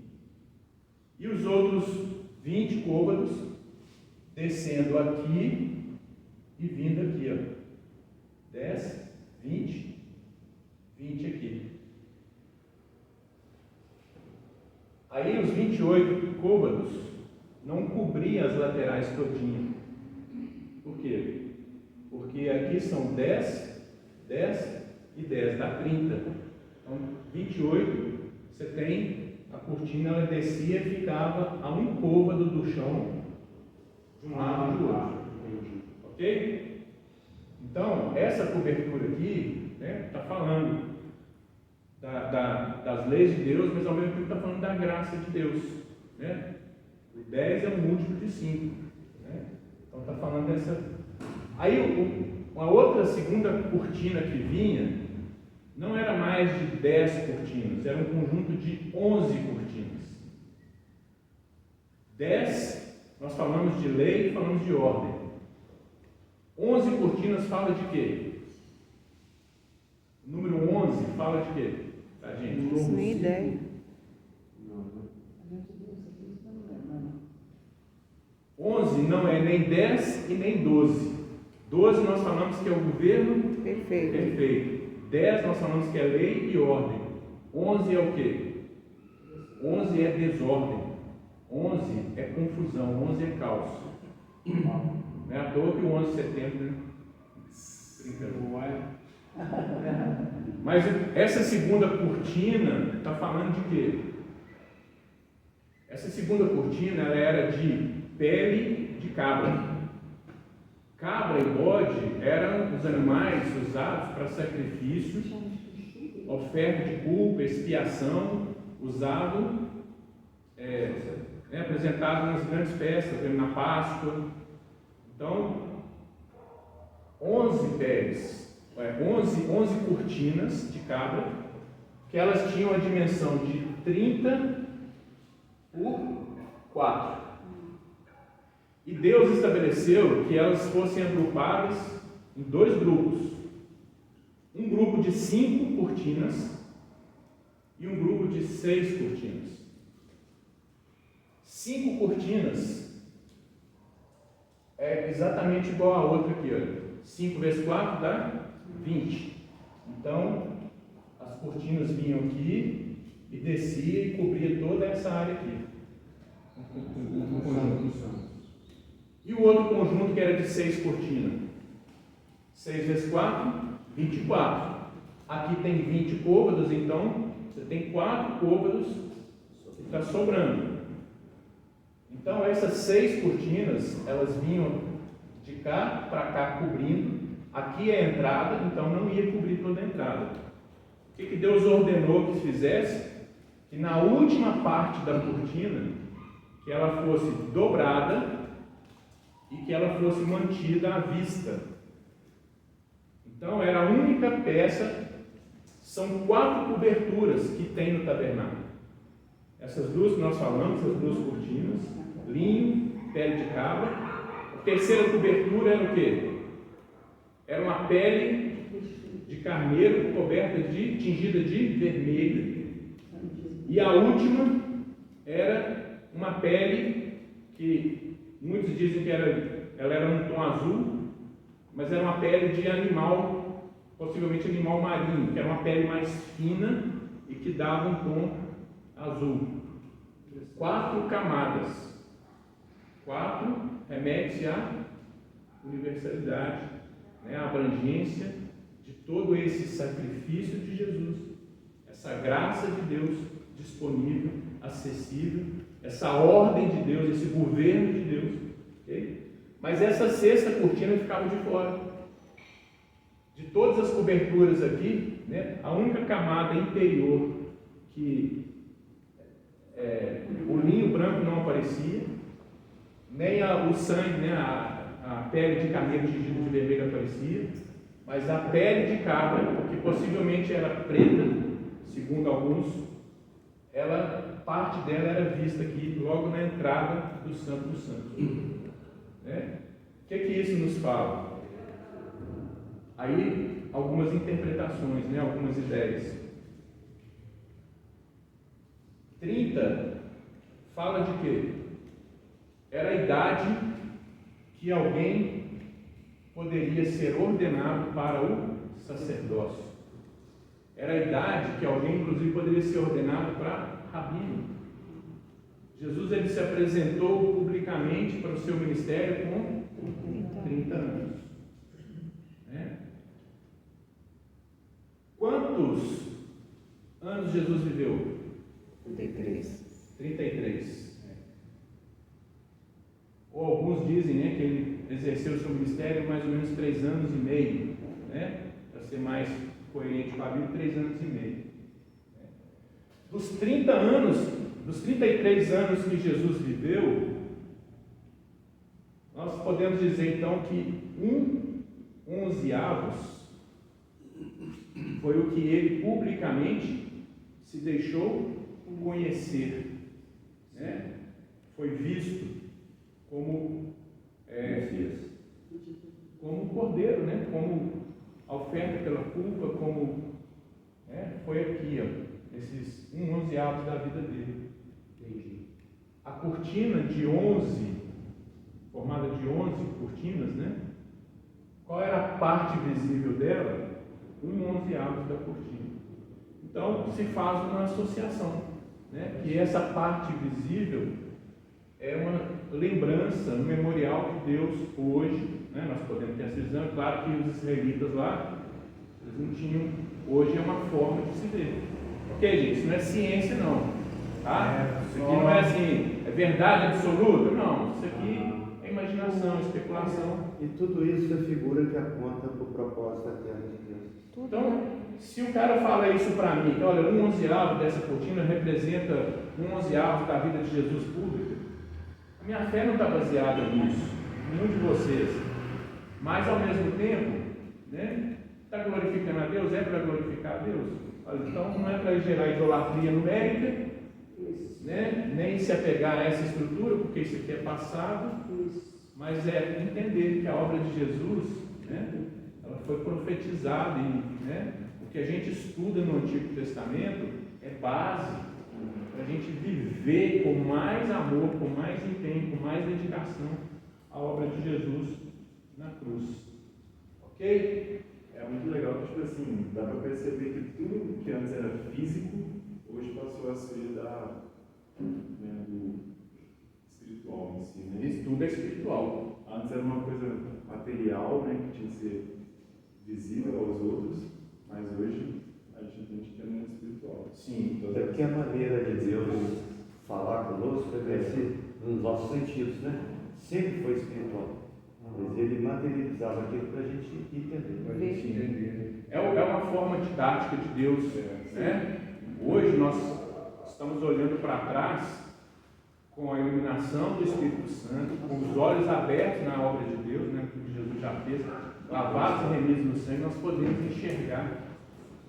e os outros 20 côvados descendo aqui e vindo aqui, ó. 10, 20, 20 aqui. Aí os 28 côvados não cobriam as laterais todinhas. Por quê? Porque aqui são 10, 10 e 10, dá 30. Então, 28, você tem a cortina, ela descia e ficava a um côvado do chão de um lado e do outro. Ok? Então, essa cobertura aqui, né, está falando das leis de Deus, mas ao mesmo tempo está falando da graça de Deus. Né? O 10 é um múltiplo de 5. Né? Então está falando dessa. Aí uma outra segunda cortina que vinha não era mais de 10 cortinas, era um conjunto de 11 cortinas. 10, nós falamos de lei e falamos de ordem. 11 cortinas fala de quê? O número 11 fala de quê? Tá, gente? Não faço nem ideia. 11 não é nem 10 e nem 12. 12 nós falamos que é o governo perfeito. 10 nós falamos que é lei e ordem. 11 é o quê? 11 é desordem. 11 é confusão. 11 é caos. Não é à toa que o 11 de setembro, né? Mas essa segunda cortina está falando de quê? Essa segunda cortina ela era de pele de cabra. Cabra e bode eram os animais usados para sacrifício, oferta de culpa, expiação, usado, apresentado nas grandes festas, na Páscoa. Então, 11 peles, 11 cortinas de cabra, que elas tinham a dimensão de 30 por 4. E Deus estabeleceu que elas fossem agrupadas em 2 grupos. Um grupo de 5 cortinas e um grupo de 6 cortinas. 5 cortinas é exatamente igual a outra aqui, olha. 5 vezes 4 dá 20. Então, as cortinas vinham aqui e descia e cobria toda essa área aqui. E o outro conjunto que era de 6 cortinas. 6 vezes 4, 24. Aqui tem 20 côvados, então você tem 4 côvados está sobrando. Então essas 6 cortinas, elas vinham de cá para cá cobrindo. Aqui é a entrada, então não ia cobrir toda a entrada. O que Deus ordenou que fizesse? Que na última parte da cortina, que ela fosse dobrada e que ela fosse mantida à vista. Então era a única peça. São 4 coberturas que tem no tabernáculo. Essas duas que nós falamos, essas 2 cortinas, linho, pele de cabra. A terceira cobertura era o quê? Era uma pele de carneiro tingida de vermelho. E a última era uma pele que muitos dizem que ela era um tom azul, mas era uma pele de animal, possivelmente animal marinho, que era uma pele mais fina e que dava um tom azul. 4 camadas. 4 remete à universalidade, né, a abrangência de todo esse sacrifício de Jesus, essa graça de Deus disponível, acessível, essa ordem de Deus, esse governo de Deus. Okay? Mas essa 6ª cortina ficava de fora. De todas as coberturas aqui, né, a única camada interior que o linho branco não aparecia, nem o sangue, né, a pele de carneiro tingida de vermelho aparecia, mas a pele de cabra, que possivelmente era preta, segundo alguns, parte dela era vista aqui, logo na entrada do Santo dos Santos. Né? O que isso nos fala? Aí, algumas interpretações, né, algumas ideias. 30 fala de quê? Era a idade que alguém poderia ser ordenado para o sacerdócio. Era a idade que alguém, inclusive, poderia ser ordenado para rabino. Jesus ele se apresentou publicamente para o seu ministério com 30 anos. Né? Quantos anos Jesus viveu? 33. Ou alguns dizem, né, que ele exerceu o seu ministério mais ou menos 3 anos e meio, né? Para ser mais coerente com a Bíblia, 3 anos e meio. Dos 30 anos, dos 33 anos que Jesus viveu, nós podemos dizer então que 11º foi o que ele publicamente se deixou conhecer, né? Foi visto como um cordeiro, né? Como a oferta pela culpa, como foi aqui, ó, esses 11º da vida dele. Entendi. A cortina de 11, formada de 11 cortinas, né? Qual era a parte visível dela? 11º da cortina. Então se faz uma associação, né? Que essa parte visível é uma lembrança, um memorial de Deus hoje, né? Nós podemos ter essa visão, claro que os israelitas lá, eles não tinham, hoje é uma forma de se ver. Ok, gente, isso não é ciência não, tá? Isso aqui não é assim, é verdade absoluta, não, isso aqui é imaginação, especulação. E tudo isso é figura que aponta para o propósito da terra de Deus. Então, se o cara fala isso para mim, que olha, 11º dessa cortina representa 11º da vida de Jesus pública, a minha fé não está baseada nisso, nenhum de vocês, mas ao mesmo tempo, né, está glorificando a Deus, é para glorificar a Deus. Olha, então não é para gerar idolatria numérica, né, nem se apegar a essa estrutura, porque isso aqui é passado, mas é entender que a obra de Jesus, né, ela foi profetizada e, né, o que a gente estuda no Antigo Testamento é base para a gente viver com mais amor, com mais empenho, com mais dedicação a obra de Jesus na cruz. Ok? É muito legal que, tipo assim, dá para perceber que tudo que antes era físico, hoje passou a ser do espiritual em si, né? Isso tudo é espiritual. Antes era uma coisa material, né, que tinha que ser visível aos outros, mas hoje a gente entende que é muito espiritual. Sim. É porque a maneira de Deus falar conosco nos nossos sentidos, né? Sempre foi espiritual. Mas ele materializava aquilo para a gente entender. É uma forma didática de Deus, né? Hoje nós estamos olhando para trás com a iluminação do Espírito Santo, com os olhos abertos na obra de Deus, né? Que Jesus já fez, lavados e remidos no sangue, nós podemos enxergar,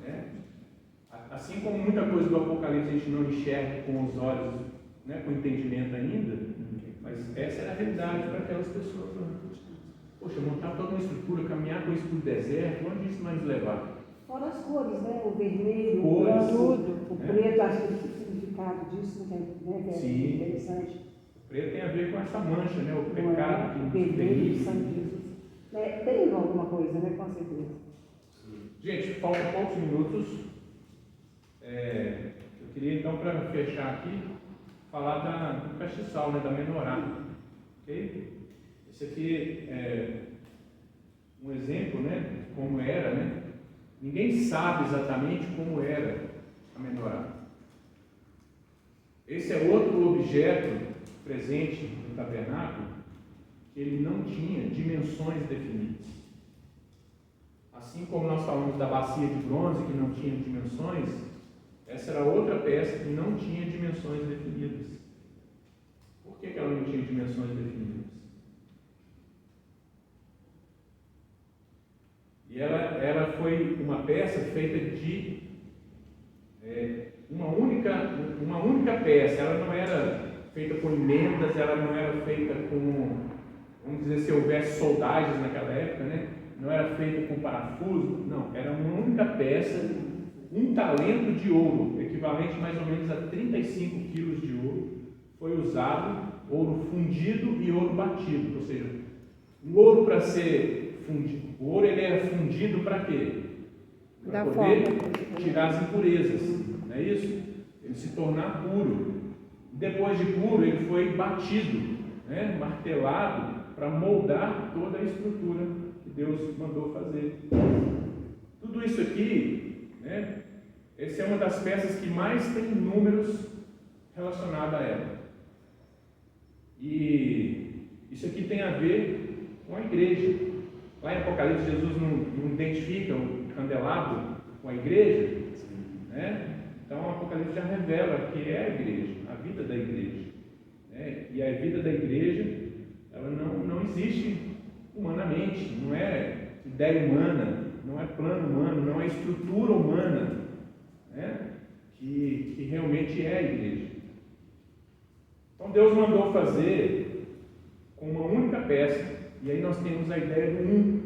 né? Assim como muita coisa do Apocalipse a gente não enxerga com os olhos, né? Com entendimento ainda, mas essa era a realidade para aquelas pessoas. Poxa, montar toda uma estrutura, caminhar com isso por deserto, onde isso vai nos levar? Fora as cores, né? O vermelho, Cores, o branco, o né? preto, acho que o significado disso, né? Que é Sim. interessante. O preto tem a ver com essa mancha, né? O pecado que O nos vermelho, o permite. sangue de Jesus. Tem alguma coisa, né? Com certeza. Gente, faltam poucos minutos. Eu queria então, para fechar aqui, falar do castiçal, né? Da menorá. Ok? Esse aqui é um exemplo, né? De como era, né? Ninguém sabe exatamente como era a menorá. Esse é outro objeto presente no tabernáculo que ele não tinha dimensões definidas. Assim como nós falamos da bacia de bronze que não tinha dimensões, essa era outra peça que não tinha dimensões definidas. Por que ela não tinha dimensões definidas? E ela foi uma peça feita de uma única peça. Ela não era feita com emendas, ela não era feita com, vamos dizer, se houvesse soldagens naquela época, né? Não era feita com parafuso, não, era uma única peça, 1 talento de ouro, equivalente mais ou menos a 35 quilos de ouro, foi usado, ouro fundido e ouro batido, ou seja, o ouro para ser fundido, o ouro ele é fundido para quê? Para poder tirar as impurezas, não é isso? Ele se tornar puro. Depois de puro, ele foi batido, né? Martelado, para moldar toda a estrutura que Deus mandou fazer. Tudo isso aqui, né? Essa é uma das peças que mais tem números relacionados a ela. E isso aqui tem a ver com a igreja. Lá em Apocalipse, Jesus não identifica o candelabro com a igreja, né? Então, o Apocalipse já revela que é a igreja, a vida da igreja, né? E a vida da igreja, ela não existe humanamente, não é ideia humana, não é plano humano, não é estrutura humana, né? Que realmente é a igreja. Então, Deus mandou fazer com uma única peça. E aí nós temos a ideia do o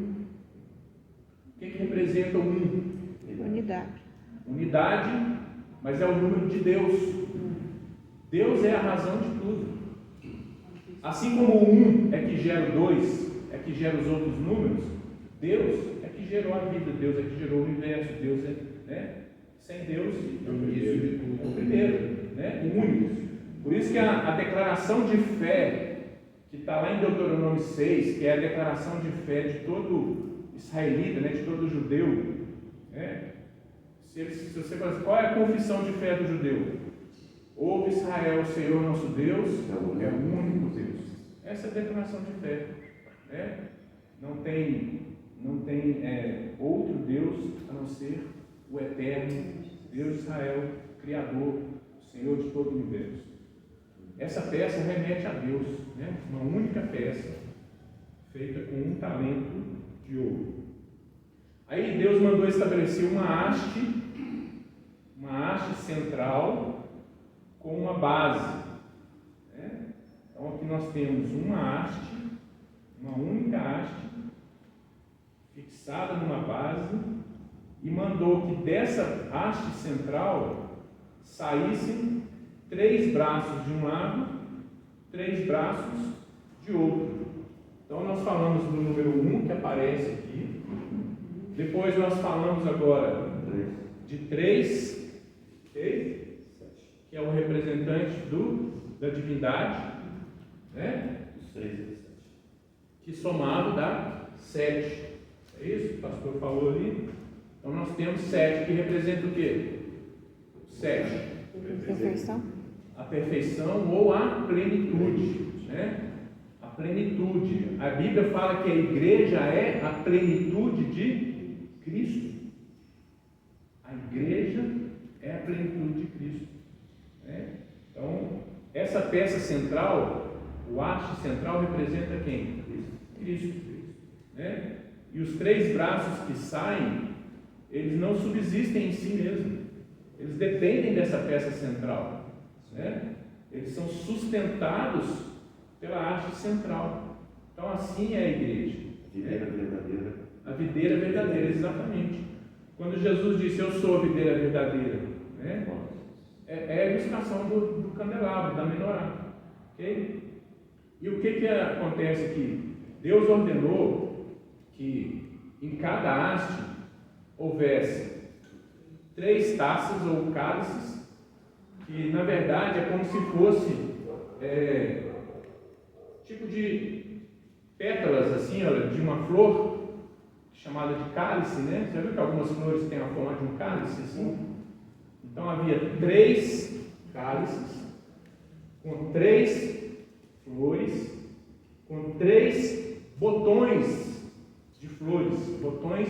que representa o Unidade. Unidade, mas é o número de Deus. Deus é a razão de tudo. Assim como o é que gera o 2, é que gera os outros números, Deus é que gerou a vida, Deus é que gerou o universo, Deus é, né? Sem Deus, é o primeiro, né? O único. Por isso que a declaração de fé que está lá em Deuteronômio 6, que é a declaração de fé de todo israelita, né, de todo judeu, né? Se você fala assim, qual é a confissão de fé do judeu? Ouve Israel, o Senhor nosso Deus, é o único Deus. Essa é a declaração de fé, né? Não tem outro Deus a não ser o eterno Deus de Israel, Criador, Senhor de todo o universo. Essa peça remete a Deus, né? Uma única peça, feita com 1 talento de ouro. Aí Deus mandou estabelecer uma haste central com uma base, né? Então aqui nós temos uma única haste, fixada numa base, e mandou que dessa haste central saíssem 3 braços de um lado, 3 braços de outro. Então nós falamos do número 1 que aparece aqui. Depois nós falamos agora de 3, okay? Que é o representante da divindade, né? 6 e 7. Que somado dá 7. É isso que o pastor falou ali? Então nós temos 7, que representa o quê? 7. Perfeição. a perfeição ou a plenitude, né? A plenitude. A Bíblia fala que a igreja é a plenitude de Cristo. A igreja é a plenitude de Cristo, né? Então, essa peça central, o haste central, representa quem? Cristo, né? E os 3 braços que saem, eles não subsistem em si mesmos, eles dependem dessa peça central, né? Eles são sustentados pela haste central. Então, assim é a igreja. Videira verdadeira. A videira verdadeira, exatamente. Quando Jesus disse, eu sou a videira verdadeira, né? É a ilustração do candelabro, da menorá. Okay? E o que acontece aqui? Deus ordenou que em cada haste houvesse 3 taças ou cálices, que na verdade é como se fosse tipo de pétalas assim, olha, de uma flor chamada de cálice, né? Você já viu que algumas flores têm a forma de um cálice assim? Então havia 3 cálices com 3 flores, com 3 botões de flores, botões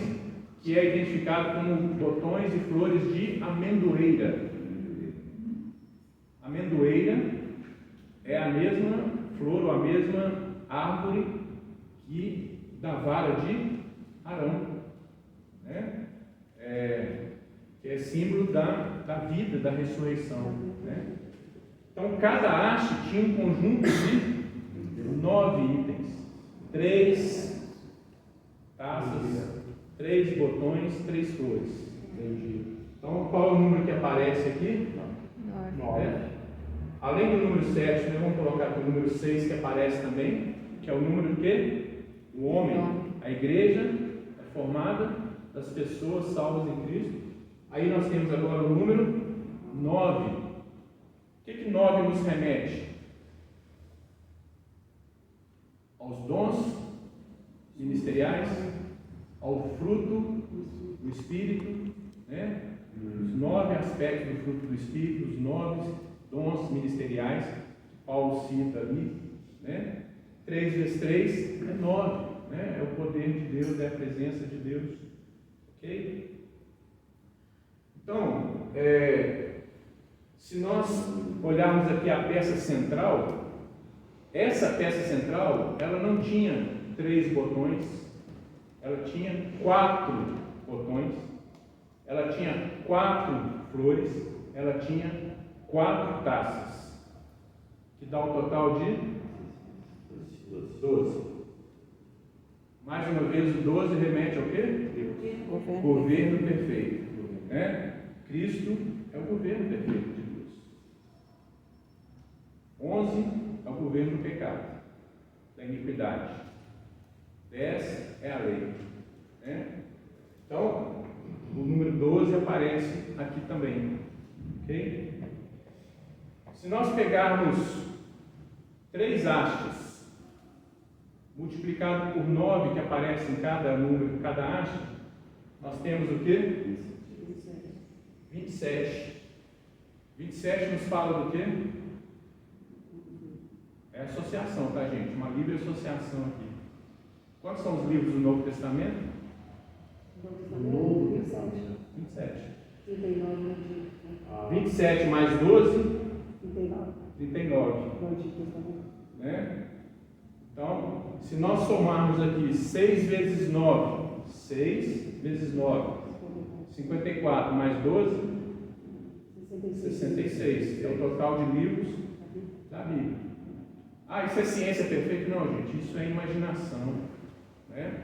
que é identificado como botões de flores de amendoeira. Amendoeira é a mesma flor ou a mesma árvore que da vara de Arão, né? Que é símbolo da vida, da ressurreição, né? Então cada haste tinha um conjunto de 9 itens, 3 taças, 3 botões, 3 flores. Entendi. Então qual é o número que aparece aqui? 9. Além do número 7, nós vamos colocar aqui o número 6 que aparece também, que é o número do quê? O homem. A igreja é formada das pessoas salvas em Cristo. Aí nós temos agora o número 9. O que 9 nos remete? Aos dons ministeriais, ao fruto do Espírito, né? Os 9 aspectos do fruto do Espírito, os 9 dons ministeriais que Paulo cita ali, né? 3 vezes 3 é 9, né? É o poder de Deus, é a presença de Deus, ok? Então, se nós olharmos aqui a peça central, essa peça central, ela não tinha 3 botões, ela tinha 4 botões, ela tinha 4 flores, ela tinha 4 taças, que dá um total de 12. Mais uma vez, o 12 remete ao quê? Governo perfeito, né? Cristo é o governo perfeito de Deus. 11 é o governo do pecado, da iniquidade. 10 é a lei, né? Então, o número 12 aparece aqui também, ok? Se nós pegarmos 3 hastes, multiplicado por 9 que aparece em cada número, cada haste, nós temos o quê? 27. 27 nos fala do quê? É associação, tá, gente? Uma livre associação aqui. Quantos são os livros do Novo Testamento? Novo Testamento. 27. 39. 27 mais 12? 39. 39. Né? Então, se nós somarmos aqui 6 vezes 9, 6 vezes 9, 54 mais 12, 66. É o total de livros da Bíblia. Ah, isso é ciência perfeita? Não, gente, isso é imaginação, né?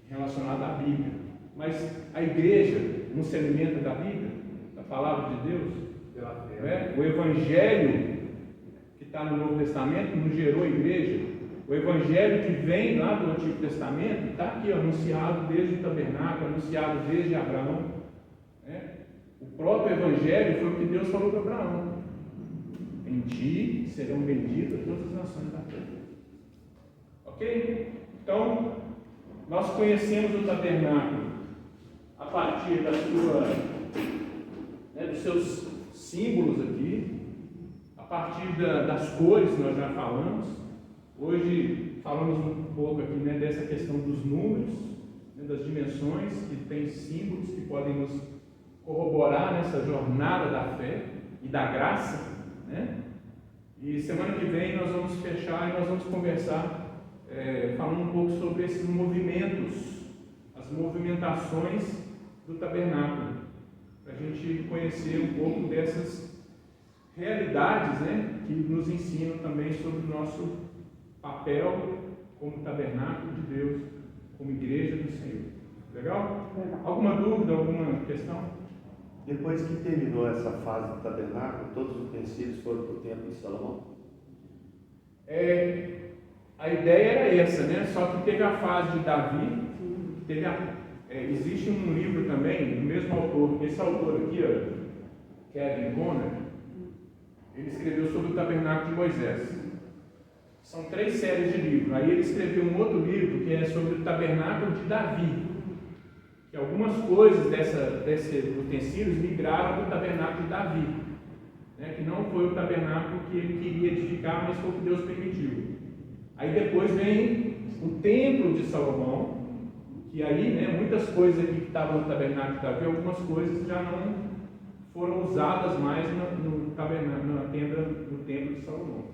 Relacionada à Bíblia. Mas a igreja não se alimenta da Bíblia, da palavra de Deus? Né? O Evangelho que está no Novo Testamento não gerou a igreja. O Evangelho que vem lá do Antigo Testamento está aqui, anunciado desde o tabernáculo, anunciado desde Abraão, né? O próprio Evangelho foi o que Deus falou para Abraão: em ti serão benditas todas as nações da terra. Ok? Então, nós conhecemos o tabernáculo a partir da sua, dos seus símbolos aqui, a partir das cores nós já falamos. Hoje falamos um pouco aqui, né, dessa questão dos números, né, das dimensões, que tem símbolos que podem nos corroborar nessa jornada da fé e da graça, né? E semana que vem nós vamos fechar e nós vamos conversar falando um pouco sobre esses movimentos, as movimentações do tabernáculo, para a gente conhecer um pouco dessas realidades, né, que nos ensinam também sobre o nosso papel como tabernáculo de Deus, como igreja do Senhor. Legal? Alguma dúvida, alguma questão? Depois que terminou essa fase do tabernáculo, todos os utensílios foram para o templo de Salomão? A ideia era essa, né? Só que teve a fase de Davi, existe um livro também, do mesmo autor, esse autor aqui, ó, Kevin Conner, ele escreveu sobre o tabernáculo de Moisés. São 3 séries de livros. Aí ele escreveu um outro livro que é sobre o tabernáculo de Davi, que algumas coisas desses utensílios migraram do tabernáculo de Davi, né? Que não foi o tabernáculo que ele queria edificar, mas foi o que Deus permitiu. Aí depois vem o templo de Salomão, que aí, né, muitas coisas aqui que estavam no tabernáculo de Davi, algumas coisas já não foram usadas mais no tabernáculo, no templo de Salomão.